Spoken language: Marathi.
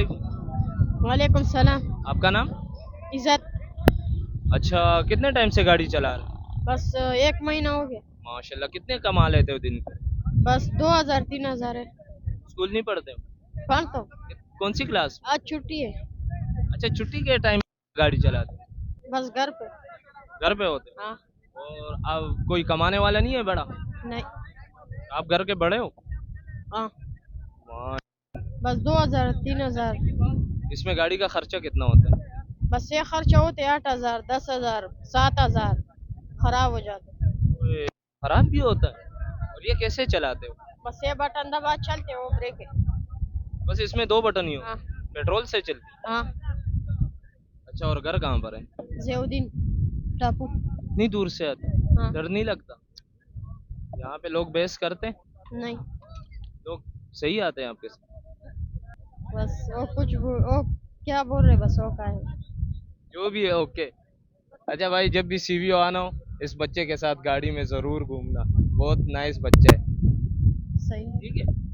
वालेकुम। वालेकुम सलाम। आपका नाम? इज्जत। अच्छा, कितने टाइम से गाड़ी चला रहे हैं? बस 1 महीना हो गया। माशाल्लाह, कितने कमा लेते हो दिन पे? बस 2000 3000 है। स्कूल नहीं पढ़ते हो? कौन तो? कौन सी क्लास में? आज छुट्टी है। अच्छा, छुट्टी के टाइम गाड़ी चलाते हो? बस घर पे। घर पे होते हाँ। हो? और अब कोई कमाने वाला नहीं है बड़ा? नहीं। आप घर के बड़े हो? हाँ। मा- बस 2000 3000। इसमें गाड़ी का खर्चा कितना होता है? बस ये खर्चा होते 8000 10,000 7,000। खराब हो जाते। ओए, खराब भी होता है? और ये कैसे चलाते हो? बस ये बटन दबा चलते वो ब्रेक है। बस इसमें दो बटन ही हाँ। होते हैं, पेट्रोल से चलती है? हाँ। अच्छा, और घर कहाँ पर है? जेउद्दीन टापू। इतनी दूर से आते हैं? हाँ। डर नहीं लगता? यहाँ पे लोग बहस करते हैं? नहीं। लोग सही आते हैं आपके साथ? बस वो क्या बोल रहे, बस वो का है। जो भी है, ओके। अच्छा भाई, जब भी सीवीओ आना हो, इस बच्चे के साथ गाड़ी में जरूर घूमना, बहुत नाइस बच्चा है। सही। ठीक है।